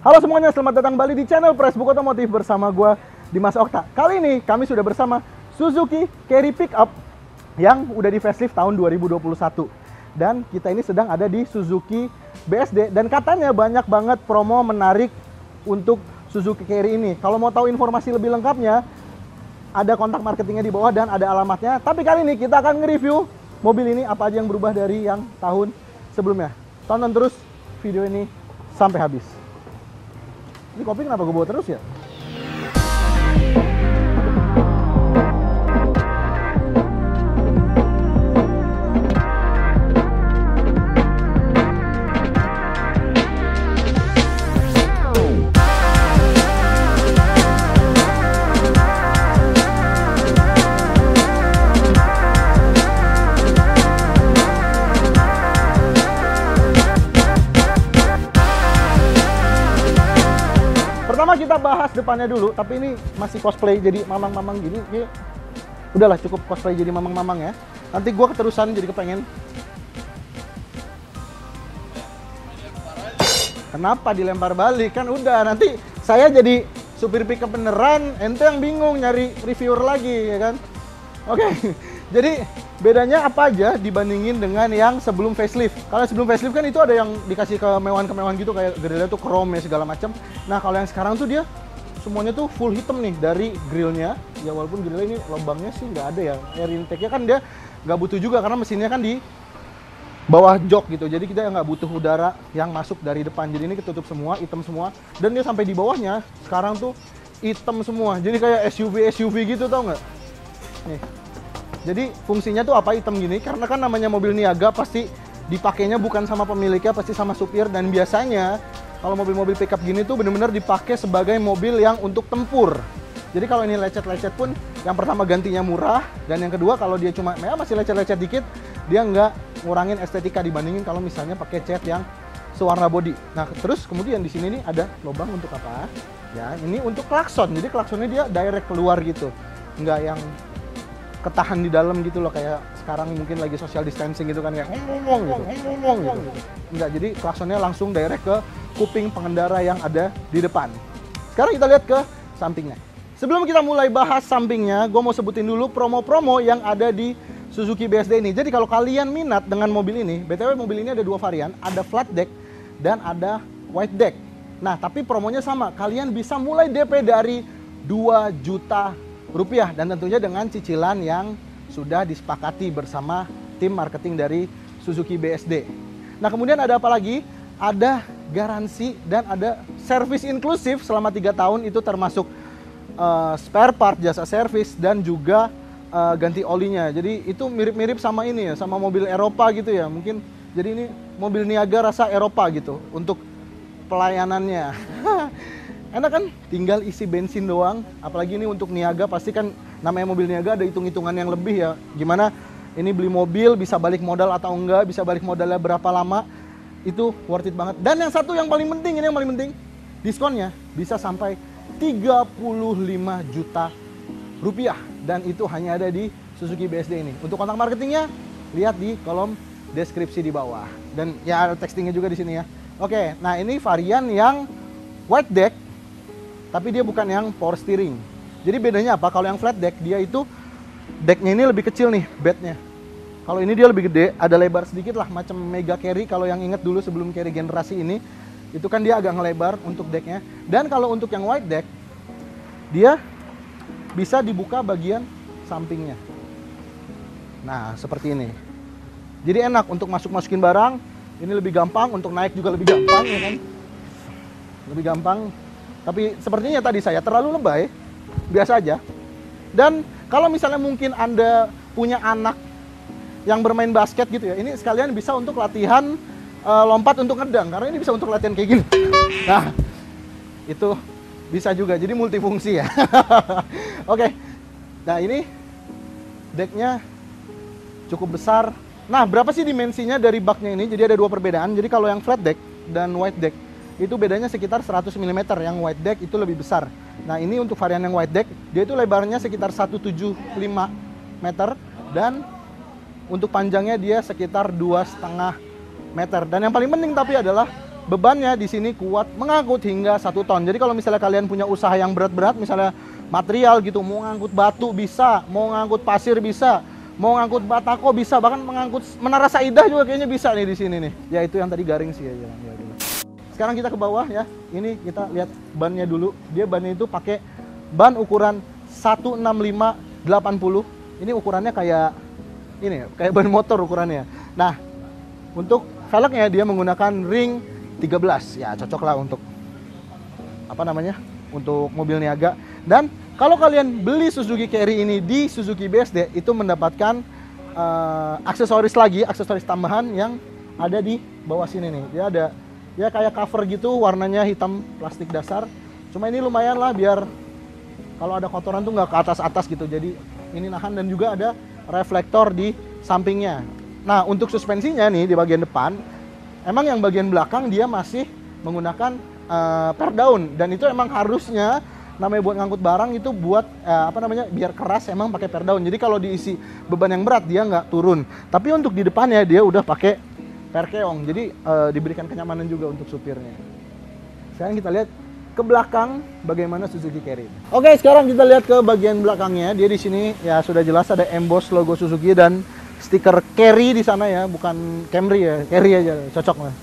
Halo semuanya, selamat datang kembali di channel Pressbook Otomotif bersama gue, Dimas Okta. Kali ini kami sudah bersama Suzuki Carry Pickup yang udah di facelift tahun 2021. Dan kita ini sedang ada di Suzuki BSD dan katanya banyak banget promo menarik untuk Suzuki Carry ini. Kalau mau tahu informasi lebih lengkapnya, ada kontak marketingnya di bawah dan ada alamatnya. Tapi kali ini kita akan nge-review mobil ini apa aja yang berubah dari yang tahun sebelumnya. Tonton terus video ini sampai habis. Ini kopi kenapa gue bawa terus ya? Pertama kita bahas depannya dulu, tapi ini masih cosplay jadi mamang-mamang gini. Ini udahlah cukup cosplay jadi mamang-mamang ya. Nanti gue keterusan jadi kepengen. Kenapa dilempar balik? Kan udah, nanti saya jadi supir pickup beneran, ente yang bingung nyari reviewer lagi ya kan. Oke, jadi bedanya apa aja dibandingin dengan yang sebelum facelift? Kalau sebelum facelift kan itu ada yang dikasih kemewahan-kemewahan gitu, kayak grillnya tuh chrome ya segala macam. Nah kalau yang sekarang tuh dia semuanya tuh full hitam nih dari grillnya. Ya walaupun grillnya ini lubangnya sih nggak ada ya. Air intake-nya kan dia nggak butuh juga karena mesinnya kan di bawah jok gitu. Jadi kita nggak butuh udara yang masuk dari depan. Jadi ini ketutup semua, hitam semua. Dan dia sampai di bawahnya sekarang tuh hitam semua. Jadi kayak SUV gitu, tau nggak? Nih. Jadi fungsinya tuh apa hitam gini? Karena kan namanya mobil niaga pasti dipakainya bukan sama pemiliknya, pasti sama supir. Dan biasanya kalau mobil-mobil pickup gini tuh bener-bener dipakai sebagai mobil yang untuk tempur. Jadi kalau ini lecet-lecet pun, yang pertama gantinya murah, dan yang kedua kalau dia cuma ya masih lecet-lecet dikit, dia nggak ngurangin estetika dibandingin kalau misalnya pakai cat yang sewarna body. Nah terus kemudian di sini nih ada lubang untuk apa? Ya ini untuk klakson. Jadi klaksonnya dia direct keluar gitu, nggak yang ketahan di dalam gitu loh, kayak sekarang mungkin lagi social distancing gitu kan, kayak ngomong gitu. Enggak, jadi klaksonnya langsung direct ke kuping pengendara yang ada di depan. Sekarang kita lihat ke sampingnya. Sebelum kita mulai bahas sampingnya, gue mau sebutin dulu promo-promo yang ada di Suzuki BSD ini. Jadi kalau kalian minat dengan mobil ini, BTW mobil ini ada dua varian, ada flat deck dan ada wide deck. Nah, tapi promonya sama, kalian bisa mulai DP dari 2 juta rupiah dan tentunya dengan cicilan yang sudah disepakati bersama tim marketing dari Suzuki BSD. Nah kemudian ada apa lagi? Ada garansi dan ada service inklusif selama 3 tahun, itu termasuk spare part, jasa servis dan juga ganti olinya. Jadi itu mirip-mirip sama ini ya, sama mobil Eropa gitu ya mungkin. Jadi ini mobil niaga rasa Eropa gitu untuk pelayanannya. Enak kan, tinggal isi bensin doang. Apalagi ini untuk niaga, pasti kan namanya mobil niaga ada hitung-hitungan yang lebih ya. Gimana ini beli mobil, bisa balik modal atau enggak, bisa balik modalnya berapa lama, itu worth it banget. Dan yang satu yang paling penting, ini yang paling penting, diskonnya bisa sampai 35 juta rupiah. Dan itu hanya ada di Suzuki BSD ini. Untuk kontak marketingnya, lihat di kolom deskripsi di bawah. Dan ya ada textingnya juga di sini ya. Oke, nah ini varian yang wide deck, tapi dia bukan yang power steering. Jadi bedanya apa? Kalau yang flat deck, dia itu decknya ini lebih kecil nih, bednya. Kalau ini dia lebih gede, ada lebar sedikit lah, macam Mega Carry. Kalau yang inget dulu sebelum Carry generasi ini, itu kan dia agak ngelebar untuk decknya. Dan kalau untuk yang wide deck, dia bisa dibuka bagian sampingnya. Nah, seperti ini. Jadi enak untuk masukin barang, ini lebih gampang, untuk naik juga lebih gampang, ya kan? Lebih gampang. Tapi sepertinya tadi saya terlalu lebay, biasa aja. Dan kalau misalnya mungkin Anda punya anak yang bermain basket gitu ya, ini sekalian bisa untuk latihan lompat untuk ngedang, karena ini bisa untuk latihan kayak gini. Nah, itu bisa juga, jadi multifungsi ya. Oke, nah ini decknya cukup besar. Nah, berapa sih dimensinya dari baknya ini? Jadi ada dua perbedaan. Jadi kalau yang flat deck dan wide deck, itu bedanya sekitar 100 mm, yang wide deck itu lebih besar. Nah ini untuk varian yang wide deck, dia itu lebarnya sekitar 175 meter dan untuk panjangnya dia sekitar 2,5 meter. Dan yang paling penting tapi adalah bebannya di sini kuat mengangkut hingga 1 ton. Jadi kalau misalnya kalian punya usaha yang berat-berat, misalnya material gitu, mau ngangkut batu bisa, mau ngangkut pasir bisa, mau ngangkut batako bisa, bahkan mengangkut Menara Saidah juga kayaknya bisa nih di sini nih. Ya itu yang tadi garing sih ya. Sekarang kita ke bawah ya. Ini kita lihat bannya dulu. Dia bannya itu pakai ban ukuran 165/80. Ini ukurannya kayak ini, kayak ban motor ukurannya. Nah, untuk velgnya dia menggunakan ring 13. Ya, cocok lah untuk apa namanya? Untuk mobil niaga. Dan kalau kalian beli Suzuki Carry ini di Suzuki BSD, itu mendapatkan aksesoris tambahan yang ada di bawah sini nih. Dia ada ya kayak cover gitu, warnanya hitam plastik dasar. Cuma ini lumayan lah biar kalau ada kotoran tuh nggak ke atas-atas gitu. Jadi ini nahan, dan juga ada reflektor di sampingnya. Nah, untuk suspensinya nih di bagian depan, emang yang bagian belakang dia masih menggunakan per daun, dan itu emang harusnya namanya buat ngangkut barang itu buat biar keras, emang pakai per daun. Jadi kalau diisi beban yang berat dia nggak turun. Tapi untuk di depannya dia udah pakai per keong, jadi diberikan kenyamanan juga untuk supirnya. Sekarang kita lihat ke belakang bagaimana Suzuki Carry. Oke, sekarang kita lihat ke bagian belakangnya. Dia di sini ya sudah jelas ada emboss logo Suzuki dan stiker Carry di sana ya, bukan Camry ya, Carry aja cocok lah.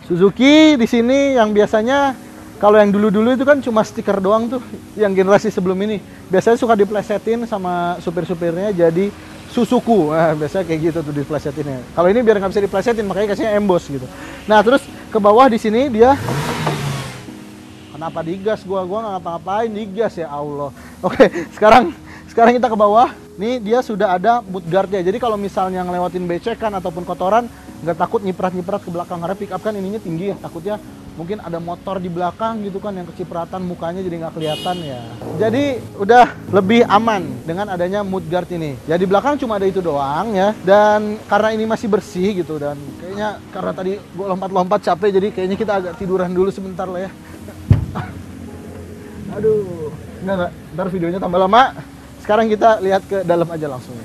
Suzuki di sini yang biasanya kalau yang dulu-dulu itu kan cuma stiker doang tuh, yang generasi sebelum ini biasanya suka diplesetin sama supir-supirnya jadi Suzuku. Nah, biasanya kayak gitu tuh diplesetinnya. Kalau ini biar nggak bisa diplesetin, makanya kasihnya emboss gitu. Nah, terus ke bawah di sini dia kenapa digas? Gua nggak ngapa-ngapain, digas ya Allah. Oke, sekarang kita ke bawah. Nih dia sudah ada mudguardnya. Jadi kalau misalnya ngelewatin becekan ataupun kotoran, nggak takut nyiprat-nyiprat ke belakang. Karena pick up kan ininya tinggi ya, takutnya mungkin ada motor di belakang gitu kan yang kecipratan, mukanya jadi nggak kelihatan ya. Jadi udah lebih aman dengan adanya mudguard ini. Ya di belakang cuma ada itu doang ya. Dan karena ini masih bersih gitu, dan kayaknya karena tadi gua lompat-lompat capek, jadi kayaknya kita agak tiduran dulu sebentar lah ya. Aduh, enggak, ntar videonya tambah lama. Sekarang kita lihat ke dalam aja langsung.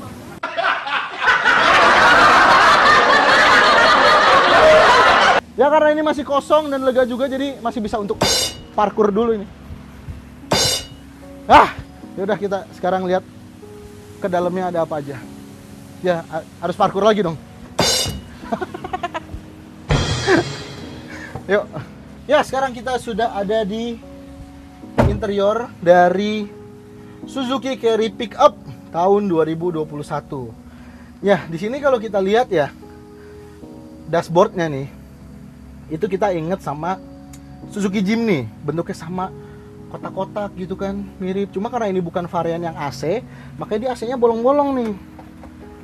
Ya karena ini masih kosong dan lega juga, jadi masih bisa untuk parkur dulu ini. Yaudah kita sekarang lihat ke dalamnya ada apa aja. Ya harus parkur lagi dong. Yuk. Ya sekarang kita sudah ada di interior dari Suzuki Carry Pickup tahun 2021. Ya, di sini kalau kita lihat ya dashboardnya nih, itu kita inget sama Suzuki Jimny, bentuknya sama, kotak-kotak gitu kan, mirip. Cuma karena ini bukan varian yang AC, makanya dia AC-nya bolong-bolong nih.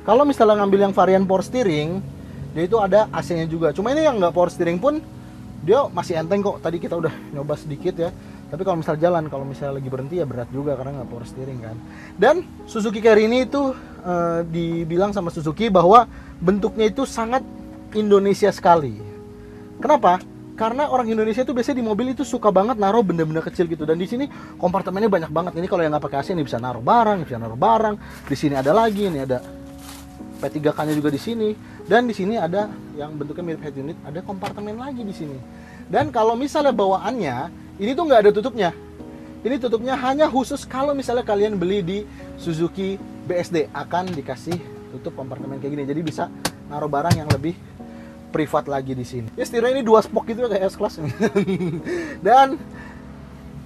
Kalau misalnya ngambil yang varian power steering, dia itu ada AC-nya juga. Cuma ini yang nggak power steering pun dia masih enteng kok. Tadi kita udah nyoba sedikit ya. Tapi kalau misal jalan, kalau misalnya lagi berhenti ya berat juga karena nggak power steering kan. Dan Suzuki Carry ini itu dibilang sama Suzuki bahwa bentuknya itu sangat Indonesia sekali. Kenapa? Karena orang Indonesia itu biasanya di mobil itu suka banget naruh benda-benda kecil gitu. Dan di sini kompartemennya banyak banget. Ini kalau yang nggak pakai AC ini bisa naruh barang, bisa naruh barang. Di sini ada lagi, ini ada P3K-nya juga di sini. Dan di sini ada yang bentuknya mirip head unit, ada kompartemen lagi di sini. Dan kalau misalnya bawaannya ini tuh nggak ada tutupnya. Ini tutupnya hanya khusus kalau misalnya kalian beli di Suzuki BSD, akan dikasih tutup kompartemen kayak gini. Jadi bisa naruh barang yang lebih privat lagi di sini. Ya setirnya ini 2 spoke gitu kayak S-Class. Dan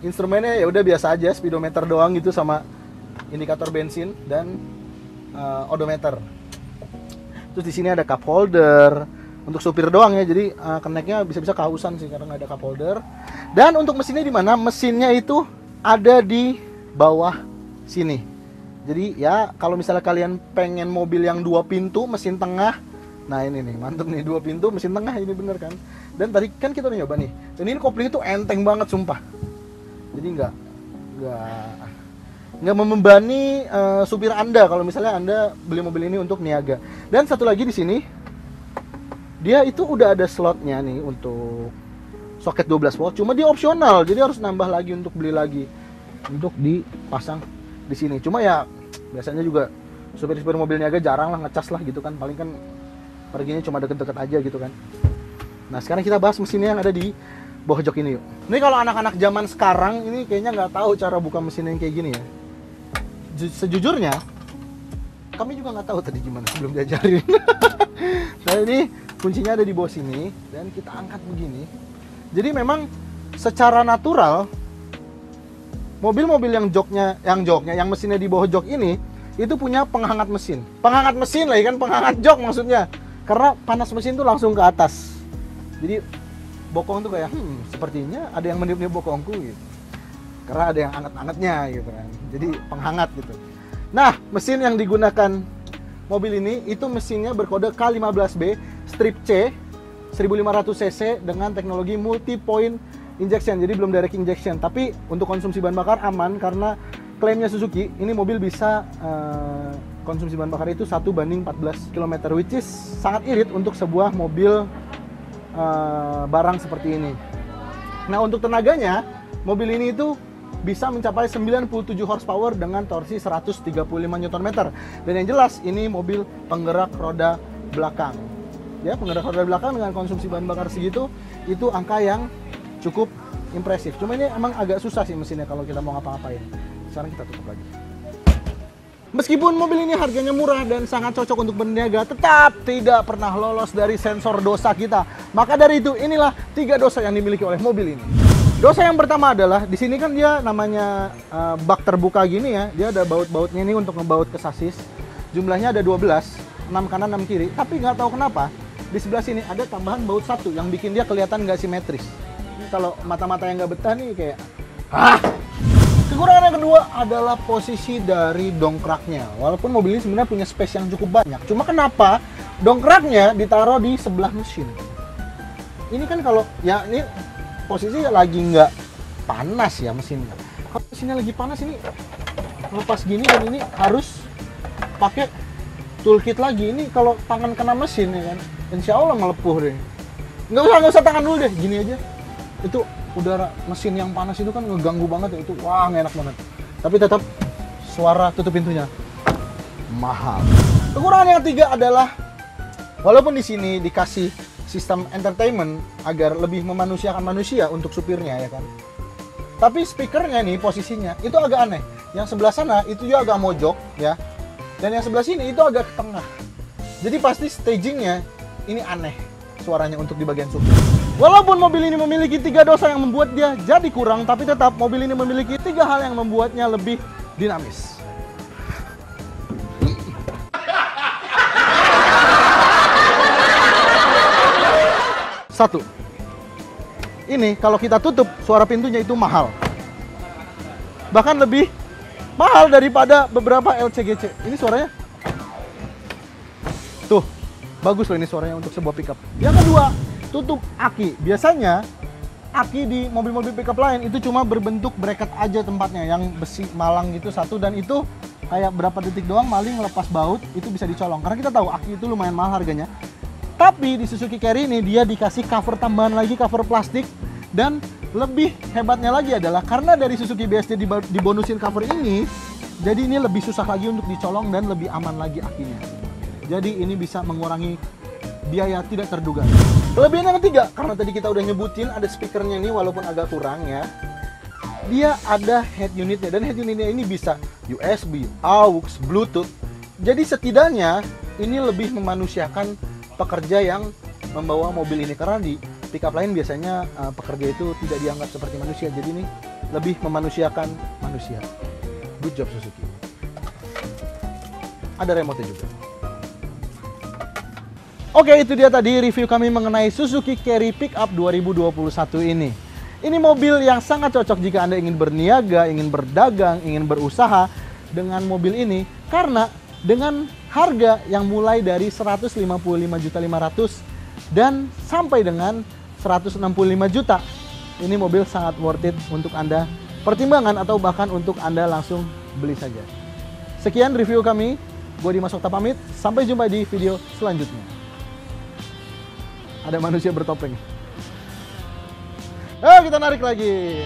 instrumennya ya udah biasa aja, speedometer doang gitu sama indikator bensin dan odometer. Terus di sini ada cup holder. Untuk supir doang ya, jadi keneknya bisa-bisa kehausan sih karena nggak ada cup holder. Dan untuk mesinnya di mana? Mesinnya itu ada di bawah sini. Jadi ya kalau misalnya kalian pengen mobil yang 2 pintu mesin tengah, nah ini nih mantep nih, 2 pintu mesin tengah, ini bener kan. Dan tadi kan kita udah nyoba nih, dan ini koplingnya tuh enteng banget sumpah. Jadi nggak membebani supir Anda kalau misalnya Anda beli mobil ini untuk niaga. Dan satu lagi di sini, dia itu udah ada slotnya nih untuk soket 12 volt, cuma dia opsional, jadi harus nambah lagi untuk beli lagi untuk dipasang di sini. Cuma ya biasanya juga supir-supir mobil niaga jarang lah ngecas lah gitu kan, paling kan perginya cuma deket-deket aja gitu kan. Nah, sekarang kita bahas mesinnya yang ada di bawah jok ini yuk. Ini kalau anak-anak zaman sekarang ini kayaknya nggak tahu cara buka mesin yang kayak gini ya. Sejujurnya, kami juga nggak tahu tadi gimana sebelum diajarin. Nah, ini kuncinya ada di bawah sini dan kita angkat begini. Jadi memang secara natural mobil-mobil yang mesinnya di bawah jok ini itu punya penghangat mesin. Penghangat mesin lah ya kan, penghangat jok maksudnya. Karena panas mesin tuh langsung ke atas. Jadi bokong tuh kayak sepertinya ada yang meniup-niup bokongku gitu. Karena ada yang anget-angetnya gitu kan. Jadi penghangat gitu. Nah, mesin yang digunakan mobil ini itu mesinnya berkode K15B strip C 1500 cc dengan teknologi multi point injection. Jadi belum direct injection, tapi untuk konsumsi bahan bakar aman karena klaimnya Suzuki ini mobil bisa konsumsi bahan bakar itu 1:14 km, which is sangat irit untuk sebuah mobil barang seperti ini. Nah, untuk tenaganya mobil ini itu bisa mencapai 97 horsepower dengan torsi 135 Nm. Dan yang jelas ini mobil penggerak roda belakang. Ya, penggerak roda belakang dengan konsumsi bahan bakar segitu itu angka yang cukup impresif. Cuma ini emang agak susah sih mesinnya kalau kita mau ngapa-ngapain. Sekarang kita tutup lagi. Meskipun mobil ini harganya murah dan sangat cocok untuk berniaga, tetap tidak pernah lolos dari sensor dosa kita. Maka dari itu, inilah 3 dosa yang dimiliki oleh mobil ini. Dosa yang pertama adalah, di sini kan dia namanya bak terbuka gini ya. Dia ada baut-bautnya ini untuk ngebaut ke sasis. Jumlahnya ada 12, 6 kanan 6 kiri. Tapi nggak tahu kenapa, di sebelah sini ada tambahan baut 1 yang bikin dia kelihatan nggak simetris. Ini kalau mata-mata yang nggak betah nih kayak Kekurangan yang kedua adalah posisi dari dongkraknya. Walaupun mobil ini sebenarnya punya space yang cukup banyak. Cuma kenapa dongkraknya ditaruh di sebelah mesin? Ini kan kalau, ya ini posisi lagi nggak panas ya mesinnya. Kalau mesinnya lagi panas ini lepas gini dan ini harus pakai toolkit lagi. Ini kalau tangan kena mesin ya kan, insya Allah melepuh deh. Nggak usah tangan dulu deh, gini aja. Itu udara mesin yang panas itu kan ngeganggu banget ya, itu wah nggak enak banget. Tapi tetap suara tutup pintunya mahal. Kekurangan yang ketiga adalah walaupun di sini dikasih sistem entertainment agar lebih memanusiakan manusia untuk supirnya ya kan. Tapi speakernya nih posisinya itu agak aneh. Yang sebelah sana itu juga agak mojok ya. Dan yang sebelah sini itu agak ke tengah. Jadi pasti stagingnya ini aneh suaranya untuk di bagian supir. Walaupun mobil ini memiliki 3 dosa yang membuat dia jadi kurang, tapi tetap mobil ini memiliki 3 hal yang membuatnya lebih dinamis. Satu, ini kalau kita tutup suara pintunya itu mahal. Bahkan lebih mahal daripada beberapa LCGC. Ini suaranya tuh, bagus loh ini suaranya untuk sebuah pickup. Yang kedua, tutup aki. Biasanya aki di mobil-mobil pickup lain itu cuma berbentuk bracket aja tempatnya, yang besi malang gitu satu, dan itu kayak berapa detik doang maling lepas baut itu bisa dicolong. Karena kita tahu aki itu lumayan mahal harganya. Tapi di Suzuki Carry ini dia dikasih cover tambahan lagi, cover plastik, dan lebih hebatnya lagi adalah karena dari Suzuki BSD dibonusin cover ini, jadi ini lebih susah lagi untuk dicolong dan lebih aman lagi akinya. Jadi ini bisa mengurangi biaya tidak terduga. Kelebihan yang ketiga, karena tadi kita udah nyebutin ada speakernya ini walaupun agak kurang ya. Dia ada head unitnya, dan head unitnya ini bisa USB, AUX, Bluetooth. Jadi setidaknya ini lebih memanusiakan pekerja yang membawa mobil ini. Karena di pickup lain biasanya pekerja itu tidak dianggap seperti manusia. Jadi ini lebih memanusiakan manusia. Good job Suzuki. Ada remote juga. Oke, itu dia tadi review kami mengenai Suzuki Carry Pickup 2021 ini. Ini mobil yang sangat cocok jika Anda ingin berniaga, ingin berdagang, ingin berusaha dengan mobil ini. Karena dengan harga yang mulai dari 155.500.000 dan sampai dengan 165 juta, ini mobil sangat worth it untuk Anda pertimbangan atau bahkan untuk Anda langsung beli saja. Sekian review kami, gue Dimas Okta pamit, sampai jumpa di video selanjutnya. Ada manusia bertopeng. Ayo kita narik lagi.